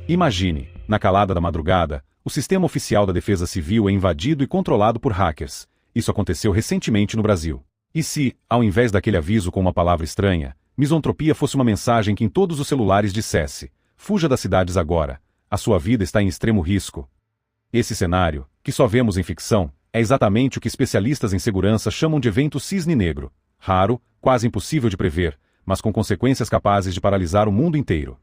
Imagine, na calada da madrugada, o sistema oficial da Defesa Civil é invadido e controlado por hackers. Isso aconteceu recentemente no Brasil. E se, ao invés daquele aviso com uma palavra estranha, misantropiya fosse uma mensagem que em todos os celulares dissesse: fuja das cidades agora, a sua vida está em extremo risco. Esse cenário, que só vemos em ficção, é exatamente o que especialistas em segurança chamam de evento cisne negro. Raro, quase impossível de prever, mas com consequências capazes de paralisar o mundo inteiro.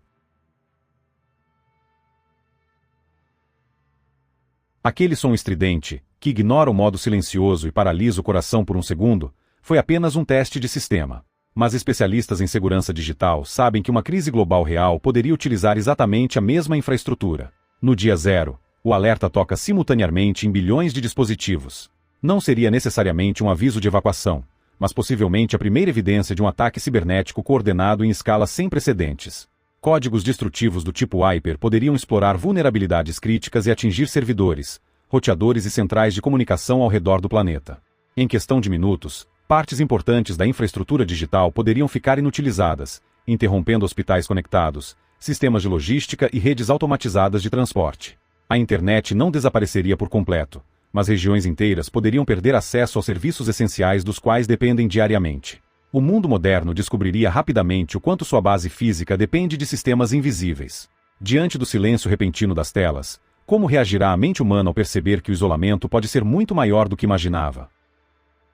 Aquele som estridente, que ignora o modo silencioso e paralisa o coração por um segundo, foi apenas um teste de sistema. Mas especialistas em segurança digital sabem que uma crise global real poderia utilizar exatamente a mesma infraestrutura. No dia zero, o alerta toca simultaneamente em bilhões de dispositivos. Não seria necessariamente um aviso de evacuação, mas possivelmente a primeira evidência de um ataque cibernético coordenado em escala sem precedentes. Códigos destrutivos do tipo Hyper poderiam explorar vulnerabilidades críticas e atingir servidores, roteadores e centrais de comunicação ao redor do planeta. Em questão de minutos, partes importantes da infraestrutura digital poderiam ficar inutilizadas, interrompendo hospitais conectados, sistemas de logística e redes automatizadas de transporte. A internet não desapareceria por completo, mas regiões inteiras poderiam perder acesso aos serviços essenciais dos quais dependem diariamente. O mundo moderno descobriria rapidamente o quanto sua base física depende de sistemas invisíveis. Diante do silêncio repentino das telas, como reagirá a mente humana ao perceber que o isolamento pode ser muito maior do que imaginava?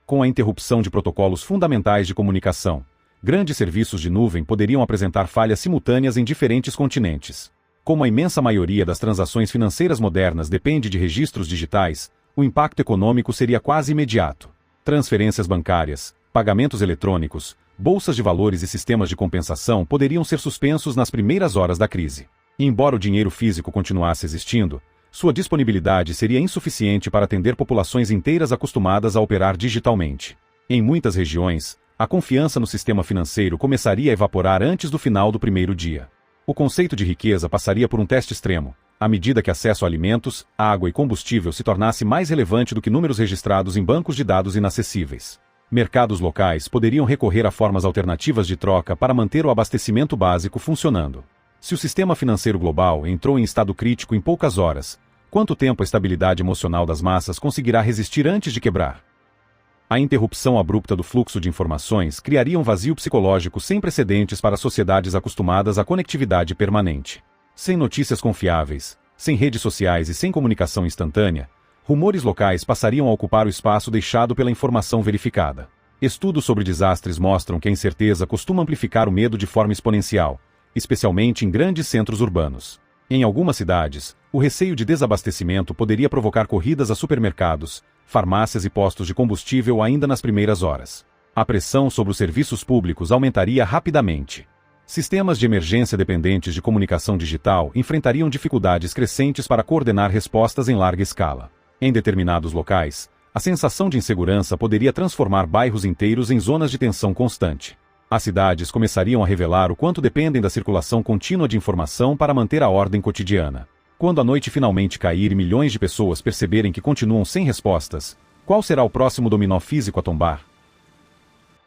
Com a interrupção de protocolos fundamentais de comunicação, grandes serviços de nuvem poderiam apresentar falhas simultâneas em diferentes continentes. Como a imensa maioria das transações financeiras modernas depende de registros digitais, o impacto econômico seria quase imediato. Transferências bancárias, pagamentos eletrônicos, bolsas de valores e sistemas de compensação poderiam ser suspensos nas primeiras horas da crise. E embora o dinheiro físico continuasse existindo, sua disponibilidade seria insuficiente para atender populações inteiras acostumadas a operar digitalmente. Em muitas regiões, a confiança no sistema financeiro começaria a evaporar antes do final do primeiro dia. O conceito de riqueza passaria por um teste extremo, à medida que acesso a alimentos, água e combustível se tornasse mais relevante do que números registrados em bancos de dados inacessíveis. Mercados locais poderiam recorrer a formas alternativas de troca para manter o abastecimento básico funcionando. Se o sistema financeiro global entrou em estado crítico em poucas horas, quanto tempo a estabilidade emocional das massas conseguirá resistir antes de quebrar? A interrupção abrupta do fluxo de informações criaria um vazio psicológico sem precedentes para sociedades acostumadas à conectividade permanente. Sem notícias confiáveis, sem redes sociais e sem comunicação instantânea, rumores locais passariam a ocupar o espaço deixado pela informação verificada. Estudos sobre desastres mostram que a incerteza costuma amplificar o medo de forma exponencial, especialmente em grandes centros urbanos. Em algumas cidades, o receio de desabastecimento poderia provocar corridas a supermercados, farmácias e postos de combustível ainda nas primeiras horas. A pressão sobre os serviços públicos aumentaria rapidamente. Sistemas de emergência dependentes de comunicação digital enfrentariam dificuldades crescentes para coordenar respostas em larga escala. Em determinados locais, a sensação de insegurança poderia transformar bairros inteiros em zonas de tensão constante. As cidades começariam a revelar o quanto dependem da circulação contínua de informação para manter a ordem cotidiana. Quando a noite finalmente cair e milhões de pessoas perceberem que continuam sem respostas, qual será o próximo dominó físico a tombar?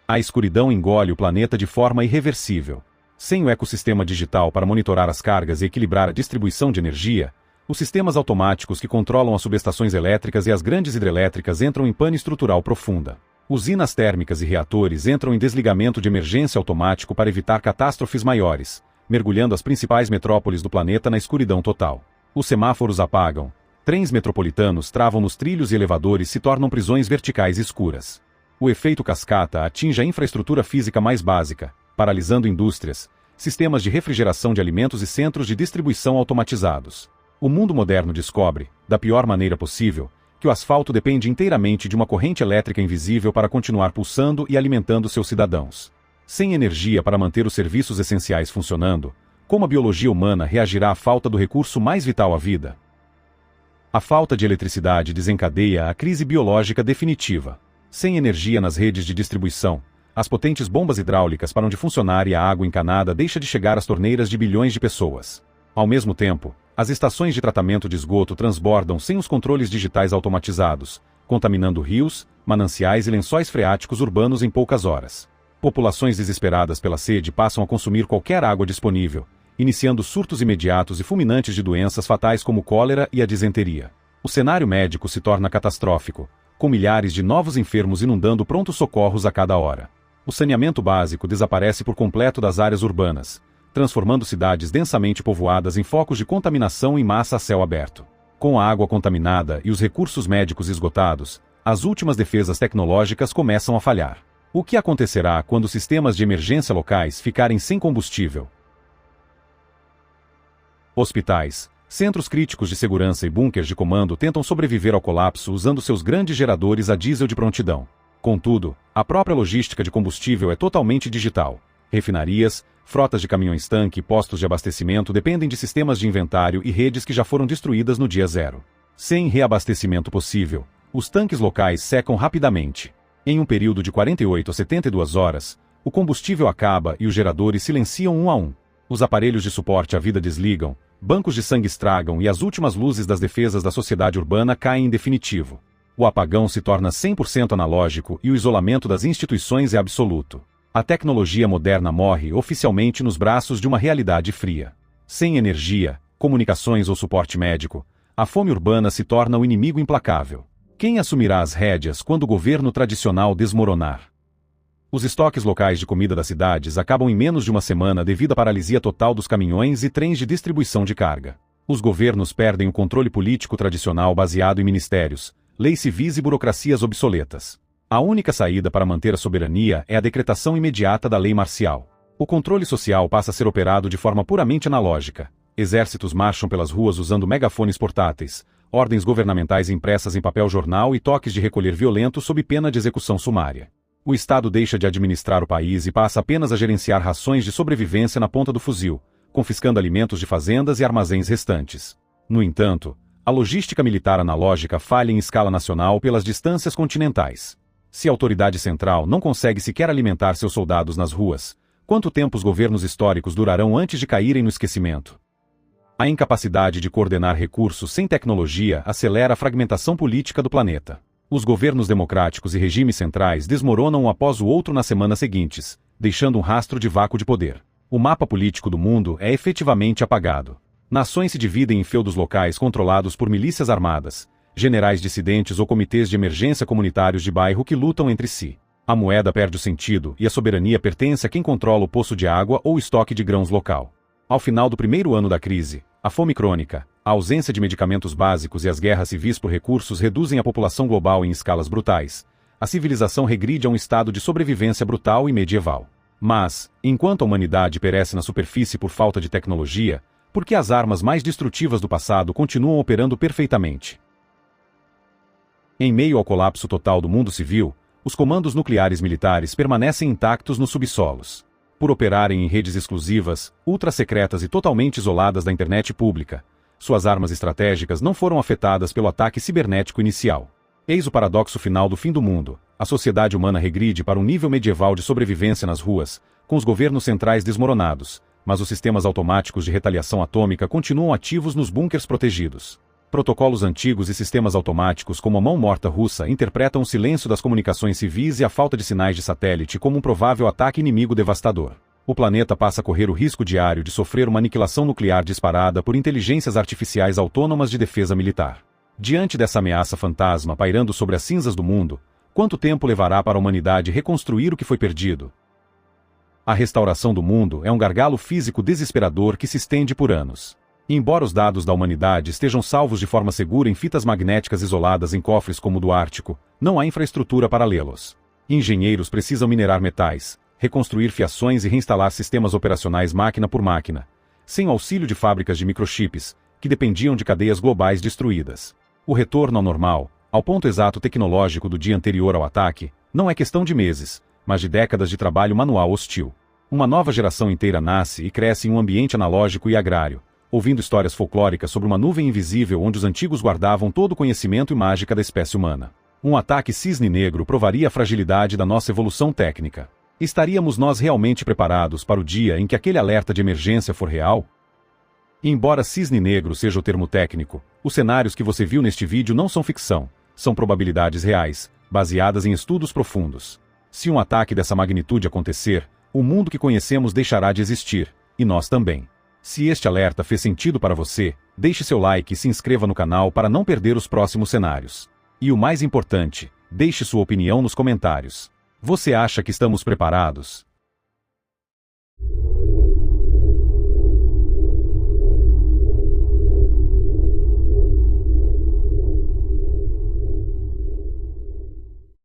A escuridão engole o planeta de forma irreversível. Sem o ecossistema digital para monitorar as cargas e equilibrar a distribuição de energia, os sistemas automáticos que controlam as subestações elétricas e as grandes hidrelétricas entram em pane estrutural profunda. Usinas térmicas e reatores entram em desligamento de emergência automático para evitar catástrofes maiores, mergulhando as principais metrópoles do planeta na escuridão total. Os semáforos apagam, trens metropolitanos travam nos trilhos e elevadores se tornam prisões verticais escuras. O efeito cascata atinge a infraestrutura física mais básica, paralisando indústrias, sistemas de refrigeração de alimentos e centros de distribuição automatizados. O mundo moderno descobre, da pior maneira possível, que o asfalto depende inteiramente de uma corrente elétrica invisível para continuar pulsando e alimentando seus cidadãos. Sem energia para manter os serviços essenciais funcionando, como a biologia humana reagirá à falta do recurso mais vital à vida? A falta de eletricidade desencadeia a crise biológica definitiva. Sem energia nas redes de distribuição, as potentes bombas hidráulicas param de funcionar e a água encanada deixa de chegar às torneiras de bilhões de pessoas. Ao mesmo tempo, as estações de tratamento de esgoto transbordam sem os controles digitais automatizados, contaminando rios, mananciais e lençóis freáticos urbanos em poucas horas. Populações desesperadas pela sede passam a consumir qualquer água disponível, iniciando surtos imediatos e fulminantes de doenças fatais como o cólera e a disenteria. O cenário médico se torna catastrófico, com milhares de novos enfermos inundando prontos socorros a cada hora. O saneamento básico desaparece por completo das áreas urbanas, transformando cidades densamente povoadas em focos de contaminação em massa a céu aberto. Com a água contaminada e os recursos médicos esgotados, as últimas defesas tecnológicas começam a falhar. O que acontecerá quando os sistemas de emergência locais ficarem sem combustível? Hospitais, centros críticos de segurança e bunkers de comando tentam sobreviver ao colapso usando seus grandes geradores a diesel de prontidão. Contudo, a própria logística de combustível é totalmente digital. Refinarias, frotas de caminhões-tanque e postos de abastecimento dependem de sistemas de inventário e redes que já foram destruídas no dia zero. Sem reabastecimento possível, os tanques locais secam rapidamente. Em um período de 48 a 72 horas, o combustível acaba e os geradores silenciam um a um. Os aparelhos de suporte à vida desligam, bancos de sangue estragam e as últimas luzes das defesas da sociedade urbana caem em definitivo. O apagão se torna 100% analógico e o isolamento das instituições é absoluto. A tecnologia moderna morre oficialmente nos braços de uma realidade fria. Sem energia, comunicações ou suporte médico, a fome urbana se torna o inimigo implacável. Quem assumirá as rédeas quando o governo tradicional desmoronar? Os estoques locais de comida das cidades acabam em menos de uma semana devido à paralisia total dos caminhões e trens de distribuição de carga. Os governos perdem o controle político tradicional baseado em ministérios, leis civis e burocracias obsoletas. A única saída para manter a soberania é a decretação imediata da lei marcial. O controle social passa a ser operado de forma puramente analógica. Exércitos marcham pelas ruas usando megafones portáteis, ordens governamentais impressas em papel jornal e toques de recolher violentos sob pena de execução sumária. O Estado deixa de administrar o país e passa apenas a gerenciar rações de sobrevivência na ponta do fuzil, confiscando alimentos de fazendas e armazéns restantes. No entanto, a logística militar analógica falha em escala nacional pelas distâncias continentais. Se a autoridade central não consegue sequer alimentar seus soldados nas ruas, quanto tempo os governos históricos durarão antes de caírem no esquecimento? A incapacidade de coordenar recursos sem tecnologia acelera a fragmentação política do planeta. Os governos democráticos e regimes centrais desmoronam um após o outro nas semanas seguintes, deixando um rastro de vácuo de poder. O mapa político do mundo é efetivamente apagado. Nações se dividem em feudos locais controlados por milícias armadas, generais dissidentes ou comitês de emergência comunitários de bairro que lutam entre si. A moeda perde o sentido e a soberania pertence a quem controla o poço de água ou o estoque de grãos local. Ao final do primeiro ano da crise, a fome crônica, a ausência de medicamentos básicos e as guerras civis por recursos reduzem a população global em escalas brutais. A civilização regride a um estado de sobrevivência brutal e medieval. Mas, enquanto a humanidade perece na superfície por falta de tecnologia, por que as armas mais destrutivas do passado continuam operando perfeitamente? Em meio ao colapso total do mundo civil, os comandos nucleares militares permanecem intactos nos subsolos. Por operarem em redes exclusivas, ultra-secretas e totalmente isoladas da internet pública, suas armas estratégicas não foram afetadas pelo ataque cibernético inicial. Eis o paradoxo final do fim do mundo. A sociedade humana regride para um nível medieval de sobrevivência nas ruas, com os governos centrais desmoronados, mas os sistemas automáticos de retaliação atômica continuam ativos nos bunkers protegidos. Protocolos antigos e sistemas automáticos como a mão morta russa interpretam o silêncio das comunicações civis e a falta de sinais de satélite como um provável ataque inimigo devastador. O planeta passa a correr o risco diário de sofrer uma aniquilação nuclear disparada por inteligências artificiais autônomas de defesa militar. Diante dessa ameaça fantasma pairando sobre as cinzas do mundo, quanto tempo levará para a humanidade reconstruir o que foi perdido? A restauração do mundo é um gargalo físico desesperador que se estende por anos. Embora os dados da humanidade estejam salvos de forma segura em fitas magnéticas isoladas em cofres como o do Ártico, não há infraestrutura para lê-los. Engenheiros precisam minerar metais, reconstruir fiações e reinstalar sistemas operacionais máquina por máquina, sem o auxílio de fábricas de microchips, que dependiam de cadeias globais destruídas. O retorno ao normal, ao ponto exato tecnológico do dia anterior ao ataque, não é questão de meses, mas de décadas de trabalho manual hostil. Uma nova geração inteira nasce e cresce em um ambiente analógico e agrário, ouvindo histórias folclóricas sobre uma nuvem invisível onde os antigos guardavam todo o conhecimento e mágica da espécie humana. Um ataque cisne negro provaria a fragilidade da nossa evolução técnica. Estaríamos nós realmente preparados para o dia em que aquele alerta de emergência for real? Embora cisne negro seja o termo técnico, os cenários que você viu neste vídeo não são ficção, são probabilidades reais, baseadas em estudos profundos. Se um ataque dessa magnitude acontecer, o mundo que conhecemos deixará de existir, e nós também. Se este alerta fez sentido para você, deixe seu like e se inscreva no canal para não perder os próximos cenários. E o mais importante, deixe sua opinião nos comentários. Você acha que estamos preparados?